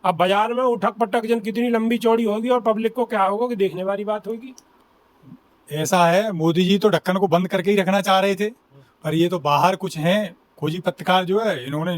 अब बाजार में उठक पटक जन कितनी लंबी चौड़ी होगी और पब्लिक को क्या होगा कि देखने वाली बात होगी। ऐसा है, मोदी जी तो ढक्कन को बंद करके ही रखना चाह रहे थे, पर ये तो बाहर कुछ हैं खोजी पत्रकार जो है, इन्होंने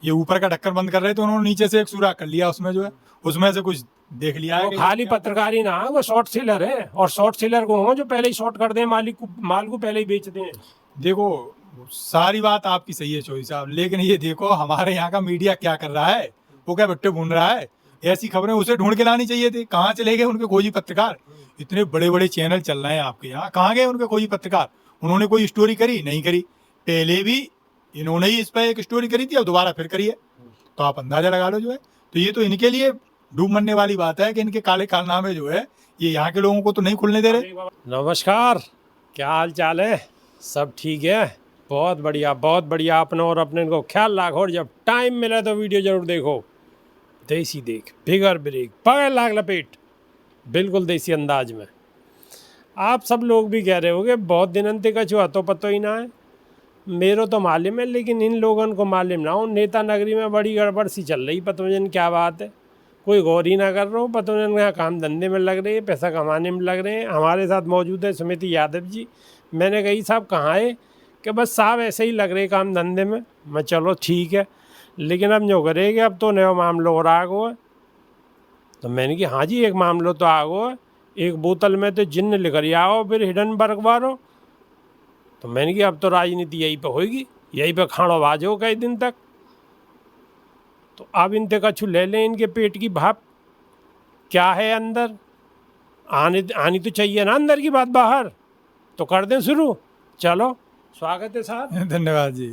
ये ऊपर का ढक्कन बंद कर रहे थे, उन्होंने नीचे से एक सुराख कर लिया, उसमें जो है उसमें से कुछ देख लिया है वो कि खाली क्या- पत्रकारी ना, वो शॉर्ट सेलर है, और शॉर्ट सेलर को हो जो पहले ही शॉर्ट कर दें, मालिक को, माल को पहले ही बेच दें। देखो, सारी बात आपकी सही है चौधरी साहब, लेकिन ये देखो हमारे यहाँ का मीडिया क्या कर रहा है, वो क्या भट्टे भून रहा है। ऐसी खबरें उसे ढूंढ के लानी चाहिए थी, कहाँ चले गए उनके खोजी पत्रकार। इतने बड़े बड़े चैनल चल रहे हैं आपके यहाँ, कहाँ गए उनके खोजी पत्रकार। उन्होंने कोई स्टोरी करी नहीं करी, पहले भी इन्होंने ही इस पर एक स्टोरी करी थी, अब दोबारा फिर करी है, तो आप अंदाजा लगा लो जो है। तो ये तो इनके लिए डूब मरने वाली बात है कि इनके काले कारनामे जो है ये यहाँ के लोगों को तो नहीं खुलने दे रहे। नमस्कार, क्या हाल चाल है? सब ठीक है? बहुत बढ़िया, बहुत बढ़िया। अपने और अपने को ख्याल रखो, और जब टाइम मिले तो वीडियो जरूर देखो। देसी देख, बिगर ब्रेक, पकड़ लाग लपेट, बिल्कुल देसी अंदाज में। आप सब लोग भी कह रहे होगे बहुत दिन अंते का छुआ तो पतो ही ना है। मेरे तो मालूम है, लेकिन इन लोगों को मालूम ना हो। नेता नगरी में बड़ी गड़बड़ सी चल रही, पतो जन क्या बात है, कोई गौर ही ना कर रहा हो। पतो जन यहाँ काम धंधे में लग रहे हैं, पैसा कमाने में लग रहे हैं। हमारे साथ मौजूद है सुमिति यादव जी। मैंने कही साहब कहाँ है, कि बस साहब ऐसे ही लग रहे काम धंधे में। मैं चलो ठीक है, लेकिन अब जो करेंगे, अब तो नया मामला और आ गो है। तो मैंने कि हाँ जी, एक मामला तो आ गो है, एक बोतल में तो जिन्न लेकर आओ, फिर हिडनबर्ग वारो। तो मैंने कि अब तो राजनीति यहीं पे होगी, यहीं पे खाड़ो बाजो कई दिन तक। तो अब इनते कछु ले लें, इनके पेट की भाप क्या है अंदर, आनी तो चाहिए ना अंदर की बात बाहर। तो कर दें शुरू, चलो स्वागत है साहब। धन्यवाद जी।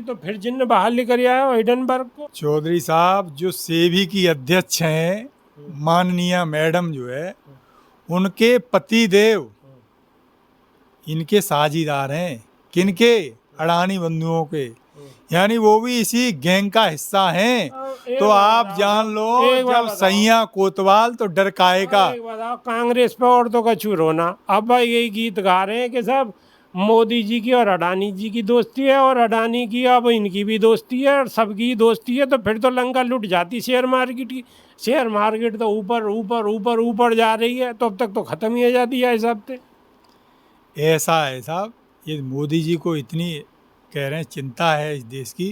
तो फिर जिन्न बाहर लेकर आए हो हिडनबर्ग को। चौधरी साहब, जो सेबी की अध्यक्ष हैं माननीय मैडम जो है, उनके पति देव इनके साझीदार हैं। किनके? अडानी बंधुओं के, यानी वो भी इसी गैंग का हिस्सा हैं। तो आप जान लो, जब सैया कोतवाल तो डर काहे का। एक बताओ, कांग्रेस पे और तो कछु रोना। अब भाई यही गीत गा रहे हैं कि सब मोदी जी की और अडानी जी की दोस्ती है, और अडानी की अब इनकी भी दोस्ती है, और सबकी दोस्ती है। तो फिर तो लंका लुट जाती शेयर मार्केट की। शेयर मार्केट तो ऊपर ऊपर ऊपर ऊपर जा रही है, तो अब तक तो ख़त्म ही हो जाती है हिसाब से। ऐसा है साहब, ये मोदी जी को इतनी कह रहे हैं चिंता है इस देश की,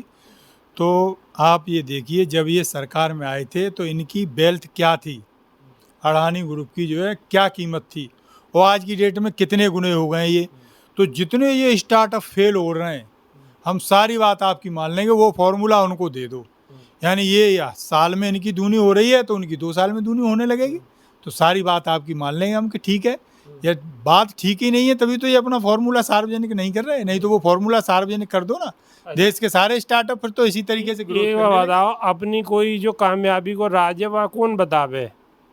तो आप ये देखिए, जब ये सरकार में आए थे तो इनकी वेल्थ क्या थी, अडानी ग्रुप की जो है क्या कीमत थी, और आज की डेट में कितने गुने हो गए ये। तो जितने ये स्टार्टअप फेल हो रहे हैं, हम सारी बात आपकी मान लेंगे, वो फॉर्मूला उनको दे दो। यानी ये साल में इनकी दूनी हो रही है तो उनकी 2 साल में दूनी होने लगेगी। तो सारी बात आपकी मान लेंगे हम कि ठीक है। ये बात ठीक ही नहीं है, तभी तो ये अपना फॉर्मूला सार्वजनिक नहीं कर रहे। नहीं तो वो फॉर्मूला सार्वजनिक कर दो ना, देश के सारे स्टार्टअप फिर तो इसी तरीके से ग्रोथ ये बताओ, अपनी कोई जो कामयाबी को राज है वह कौन बतावे?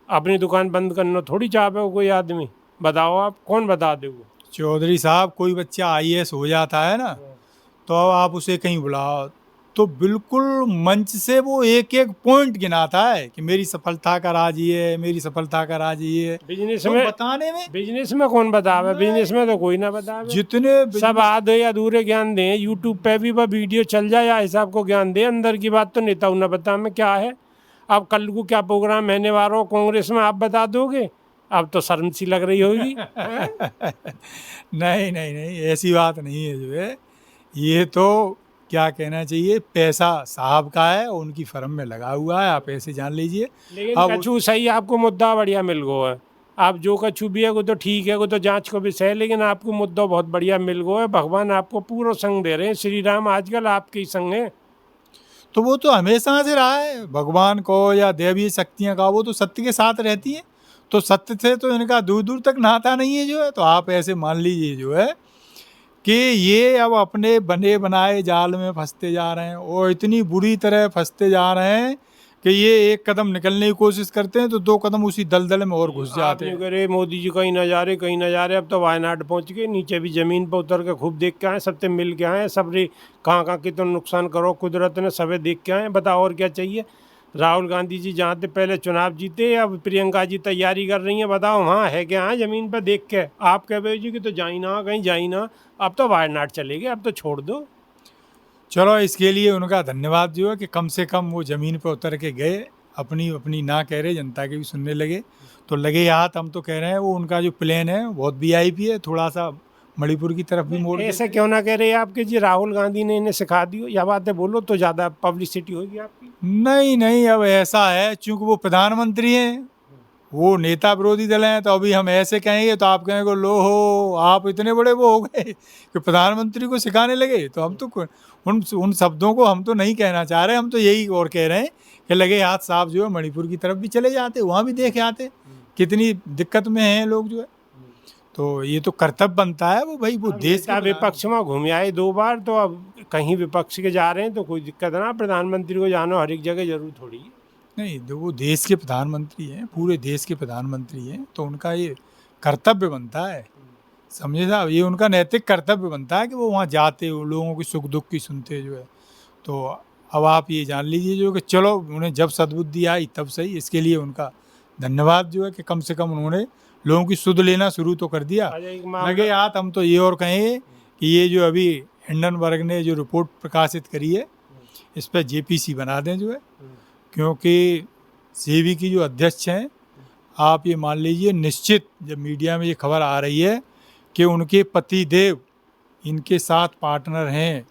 अपनी दुकान बंद करना थोड़ी चाहे कोई आदमी, बताओ आप कौन बता दे वो? चौधरी साहब, कोई बच्चा आईएएस हो जाता है ना, तो आप उसे कहीं बुलाओ तो बिल्कुल मंच से वो एक एक पॉइंट गिनाता है कि मेरी सफलता का राज ये है, मेरी सफलता का राज ये है। बिजनेस तो में बताने में, बिजनेस में कौन बतावे? बिजनेस में तो कोई ना बतावे। जितने सब आधे या अधूरे ज्ञान दें, यूट्यूब पे भी वह वीडियो चल जाए या हिसाब को ज्ञान दे, अंदर की बात तो नेता न बता में क्या है। अब कल को क्या प्रोग्राम रहने वाला हो कांग्रेस में, आप बता दोगे? अब तो शर्म सी लग रही होगी। नहीं नहीं नहीं, ऐसी बात नहीं है जो है। ये तो क्या कहना चाहिए, पैसा साहब का है, उनकी फर्म में लगा हुआ है, आप ऐसे जान लीजिए। लेकिन अब कछु सही आपको मुद्दा बढ़िया मिल गो है। आप जो कछु भी है वो तो ठीक है, वो तो जांच को विषय है, लेकिन आपको मुद्दा बहुत बढ़िया मिल गो है। भगवान आपको पूरा संग दे रहे हैं, श्री राम आजकल आपके ही संग है। तो वो तो हमेशा से रहा है, भगवान को या दैवीय शक्तियाँ का, वो तो सत्य के साथ रहती हैं। तो सत्य से तो इनका दूर दूर तक नाता नहीं है जो है। तो आप ऐसे मान लीजिए जो है कि ये अब अपने बने बनाए जाल में फंसते जा रहे हैं, और इतनी बुरी तरह फंसते जा रहे हैं कि ये एक कदम निकलने की कोशिश करते हैं तो 2 कदम उसी दलदल में और घुस जाते हैं। करे मोदी जी कहीं न जा रहे, कहीं न जा रहे। अब तो वायनाड पहुंच गए, नीचे भी जमीन पर उतर के खूब देख के आए, सबसे मिल के आए, सब रे कहाँ कहाँ कितना नुकसान करो कुदरत ने, सबे देख के आए। बताओ और क्या चाहिए? राहुल गांधी जी जहाँ थे पहले चुनाव जीते, अब प्रियंका जी तैयारी कर रही हैं। बताओ वहाँ है क्या? हाँ, जमीन पर देख के आप कह रहे जी कि तो जाई ना, कहीं जाई ना। अब तो वायनाड चले गए, अब तो छोड़ दो। चलो, इसके लिए उनका धन्यवाद जो है कि कम से कम वो ज़मीन पर उतर के गए अपनी अपनी ना कह रहे, जनता के भी सुनने लगे। तो लगे हाथ हम तो कह रहे हैं वो उनका जो प्लान है बहुत वीआईपी है, थोड़ा सा मणिपुर की तरफ भी मोड़ ऐसे क्यों ना कह रहे आपके जी राहुल गांधी ने इन्हें सिखा दियो, या बातें बोलो तो ज़्यादा पब्लिसिटी होगी आपकी। नहीं नहीं, अब ऐसा है चूंकि वो प्रधानमंत्री हैं, वो नेता विरोधी दल हैं, तो अभी हम ऐसे कहेंगे तो आप कहेंगे लो हो आप इतने बड़े वो हो गए कि प्रधानमंत्री को सिखाने लगे। तो हम तो उन शब्दों को हम तो नहीं कहना चाह रहे, हम तो यही और कह रहे हैं कि लगे हाथ साफ जो है मणिपुर की तरफ भी चले जाते, वहाँ भी देख आते कितनी दिक्कत में हैं लोग जो है। तो ये तो कर्तव्य बनता है वो भाई, वो देश नेता विपक्ष में घूम आए 2 बार, तो अब कहीं विपक्ष के जा रहे हैं तो कोई दिक्कत ना, प्रधानमंत्री को जानो हर एक जगह जरूर थोड़ी है। नहीं, तो वो देश के प्रधानमंत्री हैं, पूरे देश के प्रधानमंत्री हैं, तो उनका ये कर्तव्य बनता है, समझे साहब, ये उनका नैतिक कर्तव्य बनता है कि वो वहाँ जाते हो लोगों की सुख दुख की सुनते जो है। तो अब आप ये जान लीजिए जो कि चलो उन्हें जब सद्बुद्धि आई तब सही, इसके लिए उनका धन्यवाद जो है कि कम से कम उन्होंने लोगों की सुध लेना शुरू तो कर दिया। अच्छा, एक लगे मामला हाथ हम तो ये और कहेंगे कि ये जो अभी हिंडनबर्ग ने जो रिपोर्ट प्रकाशित करी है इस पर जेपीसी बना दें जो है, क्योंकि सेबी की जो अध्यक्ष हैं, आप ये मान लीजिए निश्चित जब मीडिया में ये खबर आ रही है कि उनके पति देव इनके साथ पार्टनर हैं,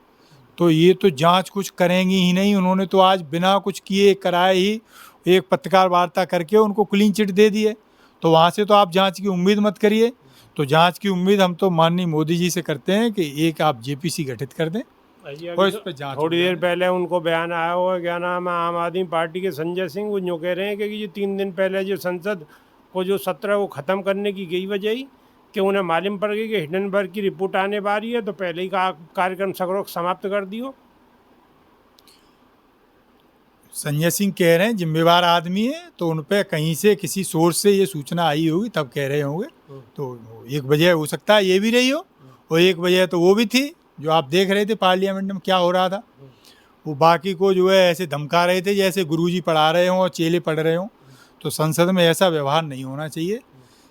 तो ये तो जांच कुछ करेंगी ही नहीं। उन्होंने तो आज बिना कुछ किए कराए ही एक पत्रकार वार्ता करके उनको क्लीन चिट दे दिए, तो वहाँ से तो आप जांच की उम्मीद मत करिए। तो जांच की उम्मीद हम तो माननीय मोदी जी से करते हैं कि एक आप जेपीसी गठित कर दें और इस पर जांच। थोड़ी देर पहले उनको बयान आया हुआ, क्या नाम है, आम आदमी पार्टी के संजय सिंह, वो जो कह रहे हैं कि ये 3 दिन पहले जो संसद को जो सत्र वो ख़त्म करने की गई वजह ही कि उन्हें मालूम पड़ गई कि हिंडनबर्ग की रिपोर्ट आने वाली है, तो पहले ही कार्यक्रम सगरों समाप्त कर दियो। संजय सिंह कह रहे हैं जिम्मेवार आदमी है, तो उन पर कहीं से किसी सोर्स से ये सूचना आई होगी तब कह रहे होंगे। तो एक वजह हो सकता है ये भी रही हो, और एक वजह तो वो भी थी जो आप देख रहे थे पार्लियामेंट में क्या हो रहा था। वो बाकी को जो है ऐसे धमका रहे थे जैसे गुरुजी पढ़ा रहे हों और चेले पढ़ रहे हों। तो संसद में ऐसा व्यवहार नहीं होना चाहिए।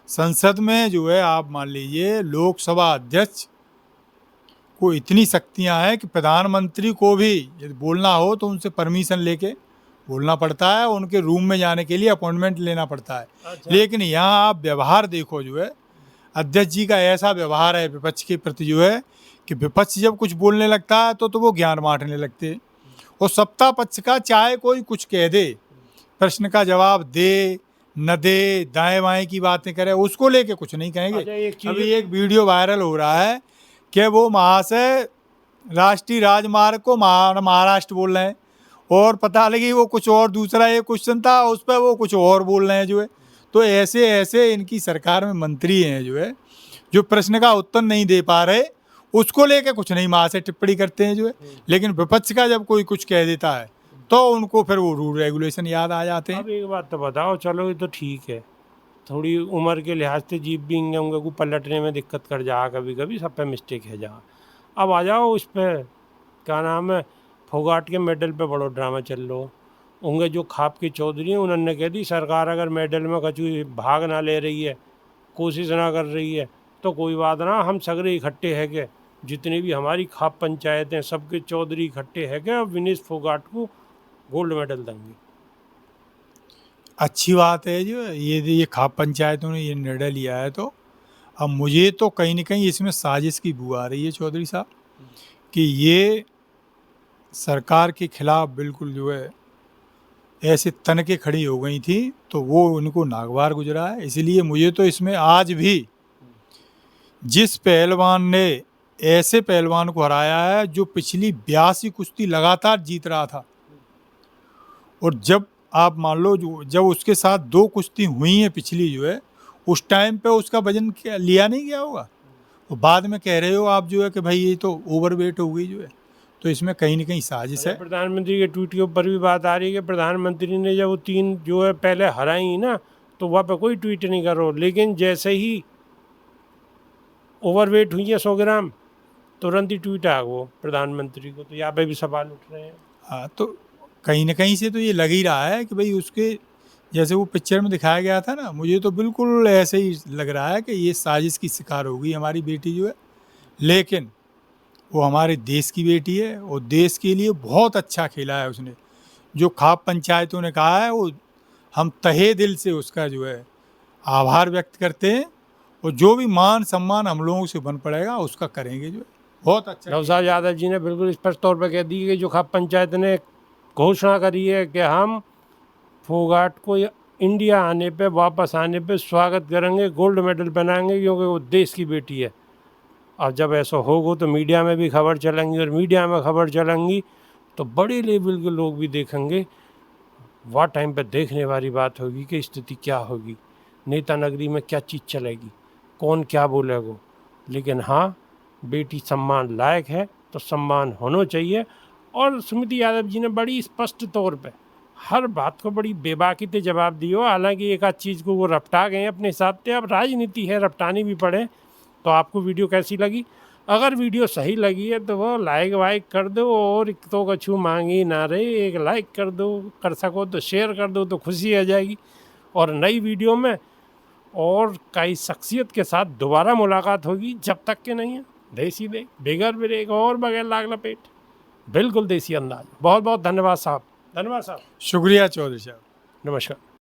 संसद में जो है आप मान लीजिए लोकसभा अध्यक्ष को इतनी शक्तियां हैं कि प्रधानमंत्री को भी यदि बोलना हो तो उनसे परमिशन लेके बोलना पड़ता है, उनके रूम में जाने के लिए अपॉइंटमेंट लेना पड़ता है। अच्छा। लेकिन यहाँ आप व्यवहार देखो जो है अध्यक्ष जी का ऐसा व्यवहार है विपक्ष के प्रति जो है कि विपक्ष जब कुछ बोलने लगता है तो वो ज्ञान बांटने लगते हैं, और सत्ता पक्ष का चाहे कोई कुछ कह दे, प्रश्न का जवाब दे न दे, दाएं बाएं की बातें करे, उसको लेके कुछ नहीं कहेंगे। अच्छा, अभी एक वीडियो वायरल हो रहा है कि वो महाशय राष्ट्रीय राजमार्ग को महाराष्ट्र बोल रहे हैं, और पता लगी वो कुछ और दूसरा एक क्वेश्चन था उस पर वो कुछ और बोल रहे हैं जो है। तो ऐसे ऐसे इनकी सरकार में मंत्री हैं जो है जो प्रश्न का उत्तर नहीं दे पा रहे, उसको लेके कुछ नहीं वहाँ से टिप्पणी करते हैं जो है। लेकिन विपक्ष का जब कोई कुछ कह देता है तो उनको फिर वो रूल रेगुलेशन याद आ जाते हैं। अब एक बात तो बताओ, चलो ये तो ठीक है, थोड़ी उम्र के लिहाज से जीप भी होंगे को पलटने में दिक्कत कर जा, कभी कभी सब पे मिस्टेक है जा। अब आ जाओ उस पर क्या नाम है, फोगाट के मेडल पे बड़ो ड्रामा चल लो होंगे। जो खाप के चौधरी हैं उन्होंने कह दी सरकार अगर मेडल में कचू भाग ना ले रही है, कोशिश ना कर रही है, तो कोई बात ना, हम सगरे इकट्ठे है के जितनी भी हमारी खाप पंचायतें सबके चौधरी इकट्ठे है के विनेश फोगाट को गोल्ड मेडल देंगे। अच्छी बात है जो ये खाप पंचायतों ने ये निर्णय लिया है। तो अब मुझे तो कहीं ना कहीं इसमें साजिश की बू आ रही है चौधरी साहब कि ये सरकार के खिलाफ बिल्कुल जो है ऐसे तन के खड़ी हो गई थी, तो वो उनको नागवार गुजरा है। इसलिए मुझे तो इसमें आज भी जिस पहलवान ने ऐसे पहलवान को हराया है जो पिछली 82 कुश्ती लगातार जीत रहा था, और जब आप मान लो जब उसके साथ 2 कुश्ती हुई हैं पिछली जो है, उस टाइम पे उसका वजन लिया नहीं गया होगा, और बाद में कह रहे हो आप जो है कि भाई ये तो ओवरवेट हो गई जो है। तो इसमें कहीं ना कहीं साजिश है। प्रधानमंत्री के ट्वीट के ऊपर भी बात आ रही है कि प्रधानमंत्री ने जब वो 3 जो है पहले हराई ना, तो वहाँ पे कोई ट्वीट नहीं करो, लेकिन जैसे ही ओवरवेट हुई है 100 ग्राम तुरंत ही ट्वीट आ वो प्रधानमंत्री को। तो यहाँ पे भी सवाल उठ रहे हैं। हाँ, तो कहीं ना कहीं से तो ये लग ही रहा है कि भाई उसके जैसे वो पिक्चर में दिखाया गया था ना, मुझे तो बिल्कुल ऐसे ही लग रहा है कि ये साजिश की शिकार होगी हमारी बेटी जो है। लेकिन वो हमारे देश की बेटी है और देश के लिए बहुत अच्छा खेला है उसने। जो खाप पंचायतों ने कहा है वो हम तहे दिल से उसका जो है आभार व्यक्त करते हैं, और जो भी मान सम्मान हम लोगों से बन पड़ेगा उसका करेंगे जो है। बहुत अच्छा डॉक्टर साहब यादव जी ने बिल्कुल स्पष्ट तौर पर कह दी कि जो खाप पंचायत ने घोषणा करी है कि हम फोगाट को इंडिया आने पे, वापस आने पे स्वागत करेंगे, गोल्ड मेडल पहनाएंगे, क्योंकि वो देश की बेटी है। और जब ऐसा होगा तो मीडिया में भी खबर चलेंगी, और मीडिया में खबर चलेंगी तो बड़े लेवल के लोग भी देखेंगे। वह टाइम पे देखने वाली बात होगी कि स्थिति क्या होगी, नेता नगरी में क्या चीज़ चलेगी, कौन क्या बोलेगा। लेकिन हाँ, बेटी सम्मान लायक है तो सम्मान होना चाहिए। और सुमिति यादव जी ने बड़ी स्पष्ट तौर पे हर बात को बड़ी बेबाकी से जवाब दियो। हालांकि एक आध चीज़ को वो रपटा गए अपने हिसाब से, अब राजनीति है, रपटानी भी पड़े। तो आपको वीडियो कैसी लगी? अगर वीडियो सही लगी है तो वो लाइक वाइक कर दो, और एक तो कछु मांगी ना रहे, एक लाइक कर दो, कर सको तो शेयर कर दो तो खुशी आ जाएगी। और नई वीडियो में और कई शख्सियत के साथ दोबारा मुलाकात होगी। जब तक के नहीं है देसी देख बिगर ब्रेक और बगैर लाग लपेट, बिल्कुल देसी अंदाज। बहुत बहुत धन्यवाद साहब, धन्यवाद साहब, शुक्रिया चौधरी साहब। नमस्कार।